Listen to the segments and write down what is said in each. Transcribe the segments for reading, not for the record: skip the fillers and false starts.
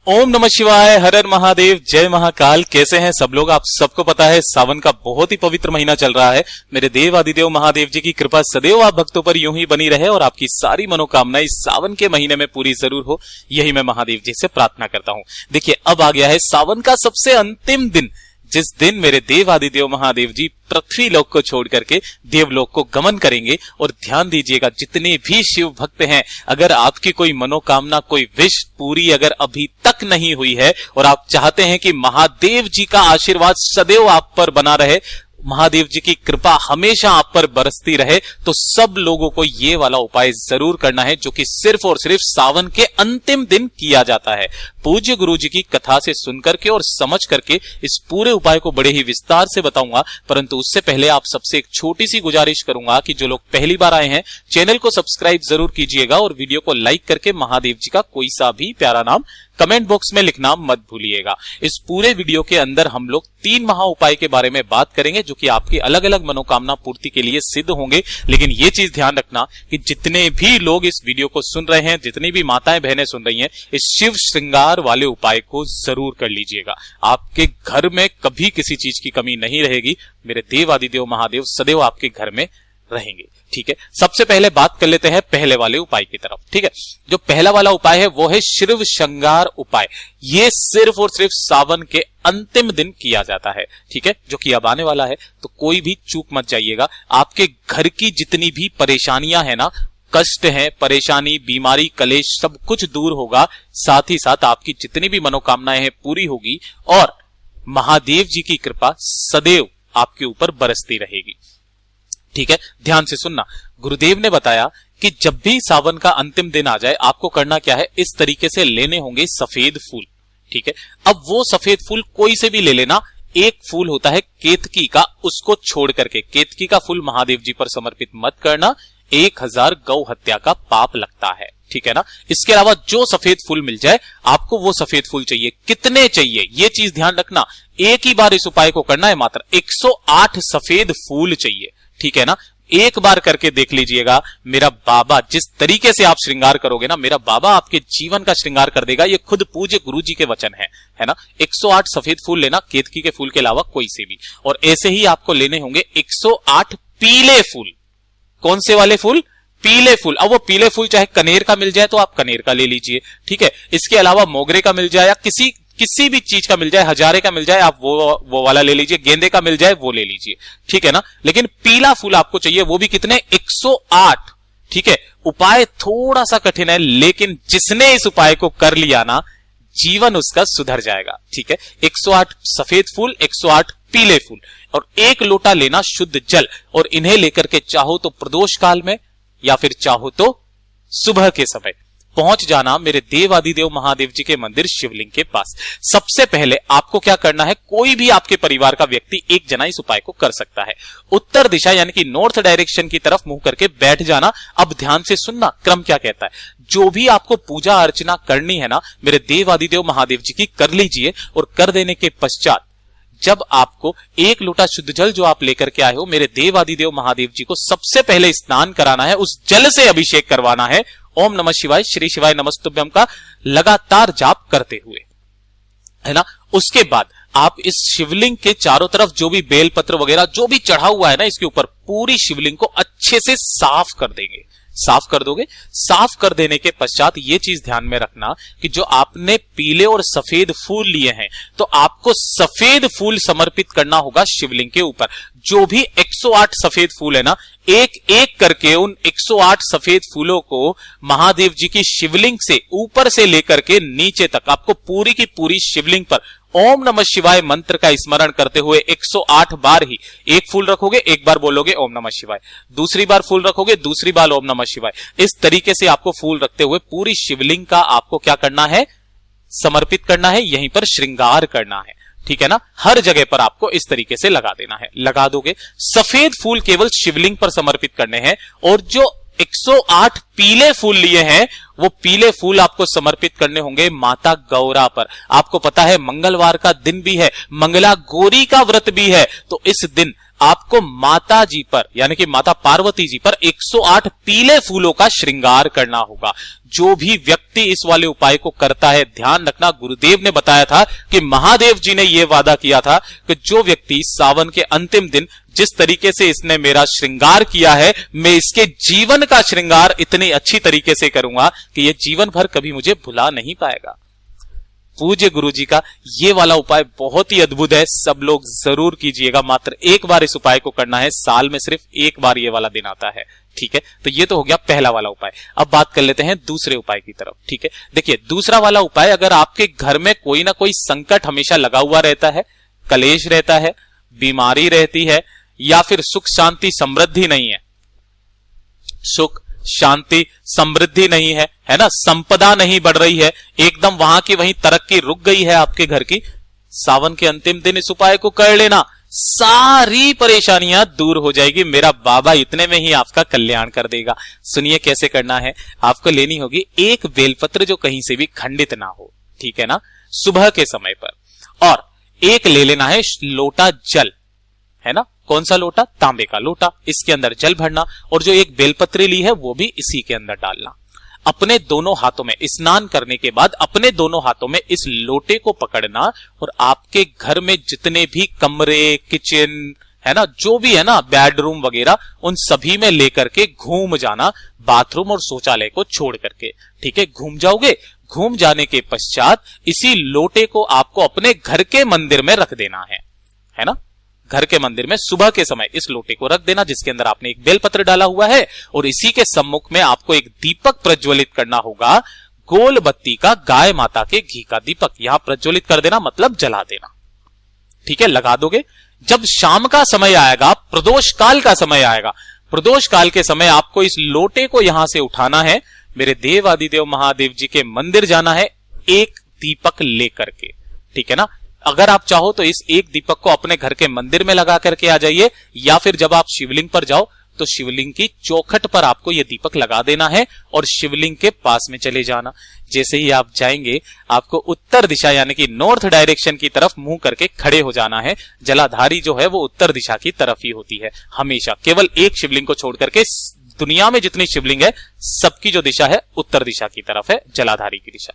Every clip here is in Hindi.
ओम नमः शिवाय, हर हर महादेव, जय महाकाल। कैसे हैं सब लोग? आप सबको पता है सावन का बहुत ही पवित्र महीना चल रहा है। मेरे देव आदिदेव महादेव जी की कृपा सदैव आप भक्तों पर यूं ही बनी रहे और आपकी सारी मनोकामनाएं इस सावन के महीने में पूरी जरूर हो, यही मैं महादेव जी से प्रार्थना करता हूं। देखिए, अब आ गया है सावन का सबसे अंतिम दिन, जिस दिन मेरे देव आदिदेव महादेव जी पृथ्वी लोक को छोड़ करके देवलोक को गमन करेंगे। और ध्यान दीजिएगा, जितने भी शिव भक्त हैं, अगर आपकी कोई मनोकामना, कोई विश पूरी अगर अभी तक नहीं हुई है और आप चाहते हैं कि महादेव जी का आशीर्वाद सदैव आप पर बना रहे, महादेव जी की कृपा हमेशा आप पर बरसती रहे, तो सब लोगों को ये वाला उपाय जरूर करना है, जो कि सिर्फ और सिर्फ सावन के अंतिम दिन किया जाता है। पूज्य गुरु जी की कथा से सुनकर के और समझ करके इस पूरे उपाय को बड़े ही विस्तार से बताऊंगा, परंतु उससे पहले आप सबसे एक छोटी सी गुजारिश करूंगा कि जो लोग पहली बार आए हैं, चैनल को सब्सक्राइब जरूर कीजिएगा और वीडियो को लाइक करके महादेव जी का कोई सा भी प्यारा नाम कमेंट बॉक्स में लिखना मत भूलिएगा। इस पूरे वीडियो के अंदर हम लोग 3 महा उपाय के बारे में बात करेंगे, जो कि आपकी अलग अलग मनोकामना पूर्ति के लिए सिद्ध होंगे। लेकिन ये चीज ध्यान रखना कि जितने भी लोग इस वीडियो को सुन रहे हैं, जितनी भी माताएं बहनें सुन रही हैं, इस शिव श्रृंगार वाले उपाय को जरूर कर लीजिएगा। आपके घर में कभी किसी चीज की कमी नहीं रहेगी। मेरे देव आदिदेव महादेव सदैव आपके घर में रहेंगे। ठीक है, सबसे पहले बात कर लेते हैं पहले वाले उपाय की तरफ। ठीक है, जो पहला वाला उपाय है वो है शिव श्रृंगार उपाय। ये सिर्फ और सिर्फ सावन के अंतिम दिन किया जाता है। ठीक है, जो कि अब आने वाला है, तो कोई भी चूक मत जाइएगा। आपके घर की जितनी भी परेशानियां है ना, कष्ट है, परेशानी, बीमारी, कलेश, सब कुछ दूर होगा। साथ ही साथ आपकी जितनी भी मनोकामनाएं हैं पूरी होगी और महादेव जी की कृपा सदैव आपके ऊपर बरसती रहेगी। ठीक है, ध्यान से सुनना। गुरुदेव ने बताया कि जब भी सावन का अंतिम दिन आ जाए, आपको करना क्या है, इस तरीके से लेने होंगे सफेद फूल। ठीक है, अब वो सफेद फूल कोई से भी ले लेना। एक फूल होता है केतकी का, उसको छोड़ करके, केतकी का फूल महादेव जी पर समर्पित मत करना, 1000 गौ हत्या का पाप लगता है। ठीक है ना। इसके अलावा जो सफेद फूल मिल जाए, आपको वो सफेद फूल चाहिए। कितने चाहिए ये चीज ध्यान रखना। एक ही बार इस उपाय को करना है, मात्र 108 सफेद फूल चाहिए। ठीक है ना, एक बार करके देख लीजिएगा। मेरा बाबा, जिस तरीके से आप श्रृंगार करोगे ना, मेरा बाबा आपके जीवन का श्रृंगार कर देगा। ये खुद पूज्य गुरु जी के वचन है ना। 108 सफेद फूल लेना, केतकी के फूल के अलावा कोई से भी। और ऐसे ही आपको लेने होंगे 108 पीले फूल। कौन से वाले फूल? पीले फूल। अब वो पीले फूल चाहे कनेर का मिल जाए तो आप कनेर का ले लीजिए। ठीक है, इसके अलावा मोगरे का मिल जाए या किसी भी चीज का मिल जाए, हजारे का मिल जाए, आप वो वाला ले लीजिए। गेंदे का मिल जाए वो ले लीजिए। ठीक है ना, लेकिन पीला फूल आपको चाहिए, वो भी कितने? 108। ठीक है, उपाय थोड़ा सा कठिन है, लेकिन जिसने इस उपाय को कर लिया ना, जीवन उसका सुधर जाएगा। ठीक है, 108 सफेद फूल, 108 पीले फूल और 1 लोटा लेना शुद्ध जल। और इन्हें लेकर के चाहो तो प्रदोष काल में या फिर चाहो तो सुबह के समय पहुंच जाना मेरे देव आदिदेव महादेव जी के मंदिर शिवलिंग के पास। सबसे पहले आपको क्या करना है, कोई भी आपके परिवार का व्यक्ति एक जना इस उपाय को कर सकता है। उत्तर दिशा यानी कि नॉर्थ डायरेक्शन की तरफ मुंह करके बैठ जाना। अब ध्यान से सुनना, क्रम क्या कहता है। जो भी आपको पूजा अर्चना करनी है ना, मेरे देव आदिदेव महादेव जी की कर लीजिए। और कर देने के पश्चात जब आपको 1 लोटा शुद्ध जल जो आप लेकर के आए हो, मेरे देव आदिदेव महादेव जी को सबसे पहले स्नान कराना है, उस जल से अभिषेक करवाना है। ओम नमः शिवाय, श्री शिवाय नमस्तुभ्यम का लगातार जाप करते हुए, है ना। उसके बाद आप इस शिवलिंग के चारों तरफ जो भी बेलपत्र वगैरह जो भी चढ़ा हुआ है ना, इसके ऊपर पूरी शिवलिंग को अच्छे से साफ कर देंगे। साफ कर दोगे। साफ कर देने के पश्चात ये चीज ध्यान में रखना कि जो आपने पीले और सफेद फूल लिए हैं, तो आपको सफेद फूल समर्पित करना होगा शिवलिंग के ऊपर। जो भी 108 सफेद फूल है ना, एक एक करके उन 108 सफेद फूलों को महादेव जी की शिवलिंग से ऊपर से लेकर के नीचे तक आपको पूरी की पूरी शिवलिंग पर ओम नमः शिवाय मंत्र का स्मरण करते हुए 108 बार ही, एक फूल रखोगे, एक बार बोलोगे ओम नमः शिवाय, दूसरी बार फूल रखोगे, दूसरी बार ओम नमः शिवाय। इस तरीके से आपको फूल रखते हुए पूरी शिवलिंग का आपको क्या करना है, समर्पित करना है, यहीं पर श्रृंगार करना है। ठीक है ना, हर जगह पर आपको इस तरीके से लगा देना है। लगा दोगे। सफेद फूल केवल शिवलिंग पर समर्पित करने हैं और जो 108 पीले फूल लिए हैं, वो पीले फूल आपको समर्पित करने होंगे माता गौरा पर। आपको पता है मंगलवार का दिन भी है, मंगला गौरी का व्रत भी है, तो इस दिन आपको माता जी पर यानी कि माता पार्वती जी पर 108 पीले फूलों का श्रृंगार करना होगा। जो भी व्यक्ति इस वाले उपाय को करता है, ध्यान रखना गुरुदेव ने बताया था कि महादेव जी ने यह वादा किया था कि जो व्यक्ति सावन के अंतिम दिन जिस तरीके से इसने मेरा श्रृंगार किया है, मैं इसके जीवन का श्रृंगार इतनी अच्छी तरीके से करूंगा कि यह जीवन भर कभी मुझे भुला नहीं पाएगा। पूज्य गुरु जी का ये वाला उपाय बहुत ही अद्भुत है, सब लोग जरूर कीजिएगा। मात्र एक बार इस उपाय को करना है, साल में सिर्फ एक बार ये वाला दिन आता है। ठीक है, तो ये तो हो गया पहला वाला उपाय। अब बात कर लेते हैं दूसरे उपाय की तरफ। ठीक है, देखिए दूसरा वाला उपाय, अगर आपके घर में कोई ना कोई संकट हमेशा लगा हुआ रहता है, कलेश रहता है, बीमारी रहती है, या फिर सुख शांति समृद्धि नहीं है, सुख शांति समृद्धि नहीं है ना, संपदा नहीं बढ़ रही है, एकदम वहां की वहीं तरक्की रुक गई है आपके घर की, सावन के अंतिम दिन इस उपाय को कर लेना, सारी परेशानियां दूर हो जाएगी। मेरा बाबा इतने में ही आपका कल्याण कर देगा। सुनिए कैसे करना है। आपको लेनी होगी एक बेलपत्र जो कहीं से भी खंडित ना हो, ठीक है ना, सुबह के समय पर, और एक ले लेना है लोटा जल, है ना, कौन सा लोटा, तांबे का लोटा, इसके अंदर जल भरना, और जो एक बेलपत्री ली है वो भी इसी के अंदर डालना। अपने दोनों हाथों में, स्नान करने के बाद अपने दोनों हाथों में इस लोटे को पकड़ना, और आपके घर में जितने भी कमरे, किचन है ना, जो भी है ना, बेडरूम वगैरह, उन सभी में लेकर के घूम जाना, बाथरूम और शौचालय को छोड़ करके। ठीक है, घूम जाओगे, घूम जाने के पश्चात इसी लोटे को आपको अपने घर के मंदिर में रख देना है ना, घर के मंदिर में सुबह के समय इस लोटे को रख देना जिसके अंदर आपने एक बेलपत्र डाला हुआ है, और इसी के सम्मुख में आपको एक दीपक प्रज्वलित करना होगा, गोल बत्ती का, गाय माता के घी का दीपक यहां प्रज्वलित कर देना, मतलब जला देना। ठीक है, लगा दोगे। जब शाम का समय आएगा, प्रदोष काल का समय आएगा, प्रदोष काल के समय आपको इस लोटे को यहां से उठाना है, मेरे देव आदिदेव महादेव जी के मंदिर जाना है एक दीपक लेकर के। ठीक है ना, अगर आप चाहो तो इस एक दीपक को अपने घर के मंदिर में लगा करके आ जाइए, या फिर जब आप शिवलिंग पर जाओ तो शिवलिंग की चौखट पर आपको यह दीपक लगा देना है और शिवलिंग के पास में चले जाना। जैसे ही आप जाएंगे, आपको उत्तर दिशा यानी कि नॉर्थ डायरेक्शन की तरफ मुंह करके खड़े हो जाना है। जलाधारी जो है वो उत्तर दिशा की तरफ ही होती है हमेशा, केवल एक शिवलिंग को छोड़ करके दुनिया में जितनी शिवलिंग है सबकी जो दिशा है उत्तर दिशा की तरफ है, जलाधारी की दिशा।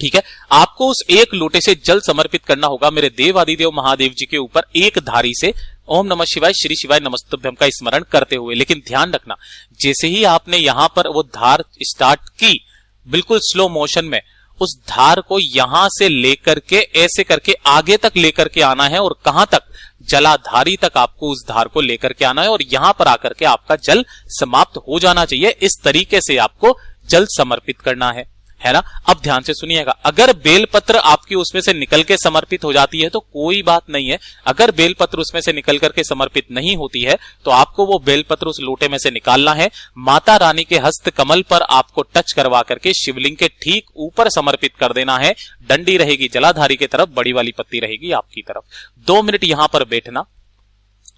ठीक है, आपको उस एक लोटे से जल समर्पित करना होगा मेरे देव आदिदेव महादेव जी के ऊपर एक धारी से ओम नमः शिवाय श्री शिवाय नमस्तुभ्यम का स्मरण करते हुए। लेकिन ध्यान रखना, जैसे ही आपने यहां पर वो धार स्टार्ट की, बिल्कुल स्लो मोशन में उस धार को यहां से लेकर के ऐसे करके आगे तक लेकर के आना है, और कहां तक, जलाधारी तक आपको उस धार को लेकर के आना है, और यहां पर आकर के आपका जल समाप्त हो जाना चाहिए। इस तरीके से आपको जल समर्पित करना है ना। अब ध्यान से सुनिएगा, अगर बेलपत्र आपकी उसमें से निकल के समर्पित हो जाती है तो कोई बात नहीं है। अगर बेलपत्र उसमें से निकल करके समर्पित नहीं होती है तो आपको वो बेलपत्र उस लोटे में से निकालना है, माता रानी के हस्त कमल पर आपको टच करवा करके शिवलिंग के ठीक ऊपर समर्पित कर देना है। डंडी रहेगी जलाधारी की तरफ, बड़ी वाली पत्ती रहेगी आपकी तरफ। 2 मिनट यहां पर बैठना,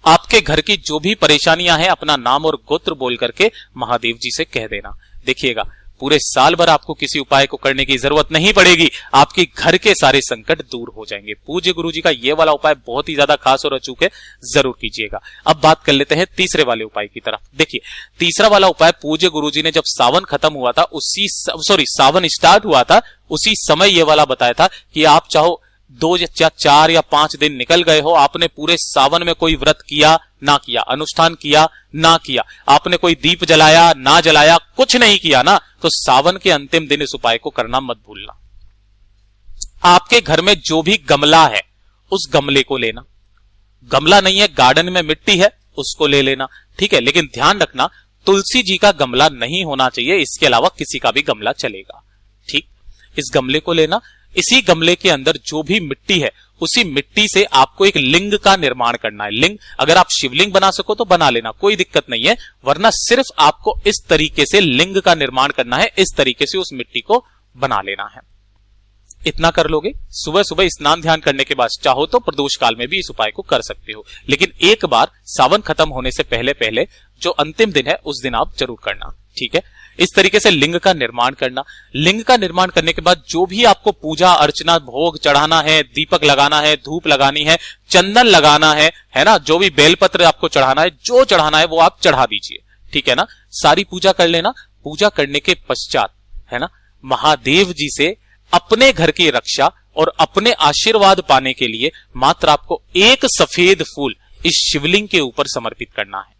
आपके घर की जो भी परेशानियां हैं अपना नाम और गोत्र बोल करके महादेव जी से कह देना। देखिएगा, पूरे साल भर आपको किसी उपाय को करने की जरूरत नहीं पड़ेगी, आपके घर के सारे संकट दूर हो जाएंगे। पूज्य गुरु जी का ये वाला उपाय बहुत ही ज्यादा खास और अचूक है, जरूर कीजिएगा। अब बात कर लेते हैं तीसरे वाले उपाय की तरफ। देखिए, तीसरा वाला उपाय पूज्य गुरु जी ने जब सावन खत्म हुआ था, सावन स्टार्ट हुआ था, उसी समय ये वाला बताया था कि आप चाहो 2 या 4 या 5 दिन निकल गए हो, आपने पूरे सावन में कोई व्रत किया ना किया, अनुष्ठान किया ना किया, आपने कोई दीप जलाया ना जलाया, कुछ नहीं किया ना, तो सावन के अंतिम दिन इस उपाय को करना मत भूलना। आपके घर में जो भी गमला है उस गमले को लेना, गमला नहीं है गार्डन में मिट्टी है उसको ले लेना। ठीक है, लेकिन ध्यान रखना तुलसी जी का गमला नहीं होना चाहिए, इसके अलावा किसी का भी गमला चलेगा। ठीक, इस गमले को लेना, इसी गमले के अंदर जो भी मिट्टी है उसी मिट्टी से आपको एक लिंग का निर्माण करना है। लिंग, अगर आप शिवलिंग बना सको तो बना लेना, कोई दिक्कत नहीं है, वरना सिर्फ आपको इस तरीके से लिंग का निर्माण करना है, इस तरीके से उस मिट्टी को बना लेना है। इतना कर लोगे, सुबह सुबह स्नान ध्यान करने के बाद चाहो तो प्रदोष काल में भी इस उपाय को कर सकते हो, लेकिन एक बार सावन खत्म होने से पहले पहले जो अंतिम दिन है उस दिन आप जरूर करना। ठीक है, इस तरीके से लिंग का निर्माण करना। लिंग का निर्माण करने के बाद जो भी आपको पूजा अर्चना भोग चढ़ाना है, दीपक लगाना है, धूप लगानी है, चंदन लगाना है ना, जो भी बेलपत्र आपको चढ़ाना है, जो चढ़ाना है वो आप चढ़ा दीजिए, ठीक है ना। सारी पूजा कर लेना। पूजा करने के पश्चात है ना, महादेव जी से अपने घर की रक्षा और अपने आशीर्वाद पाने के लिए मात्र आपको एक सफेद फूल इस शिवलिंग के ऊपर समर्पित करना है।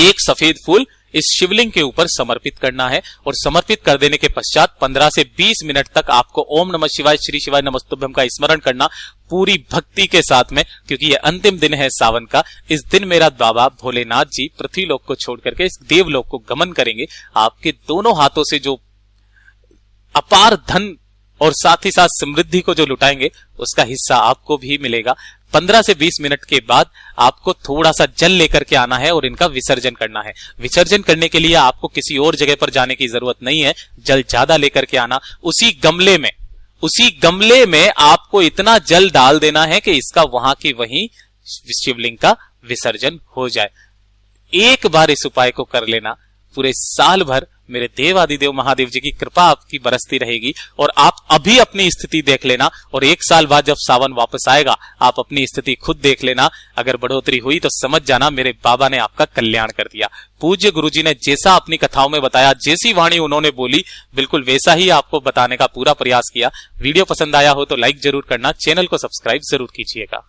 एक सफेद फूल इस शिवलिंग के ऊपर समर्पित करना है और समर्पित कर देने के पश्चात 15 से 20 मिनट तक आपको ओम नमः शिवाय, श्री शिवाय नमस्तुभ्यम का स्मरण करना पूरी भक्ति के साथ में, क्योंकि ये अंतिम दिन है सावन का। इस दिन मेरा बाबा भोलेनाथ जी पृथ्वी लोक को छोड़ करके इस देवलोक को गमन करेंगे। आपके दोनों हाथों से जो अपार धन और साथ ही साथ समृद्धि को जो लुटाएंगे उसका हिस्सा आपको भी मिलेगा। 15 से 20 मिनट के बाद आपको थोड़ा सा जल लेकर के आना है और इनका विसर्जन करना है। विसर्जन करने के लिए आपको किसी और जगह पर जाने की जरूरत नहीं है, जल ज्यादा लेकर के आना। उसी गमले में आपको इतना जल डाल देना है कि इसका वहां की वहीं शिवलिंग का विसर्जन हो जाए। एक बार इस उपाय को कर लेना, पूरे साल भर मेरे देवादिदेव महादेव जी की कृपा आपकी बरसती रहेगी। और आप अभी अपनी स्थिति देख लेना और एक साल बाद जब सावन वापस आएगा आप अपनी स्थिति खुद देख लेना। अगर बढ़ोतरी हुई तो समझ जाना मेरे बाबा ने आपका कल्याण कर दिया। पूज्य गुरुजी ने जैसा अपनी कथाओं में बताया, जैसी वाणी उन्होंने बोली, बिल्कुल वैसा ही आपको बताने का पूरा प्रयास किया। वीडियो पसंद आया हो तो लाइक जरूर करना, चैनल को सब्सक्राइब जरूर कीजिएगा।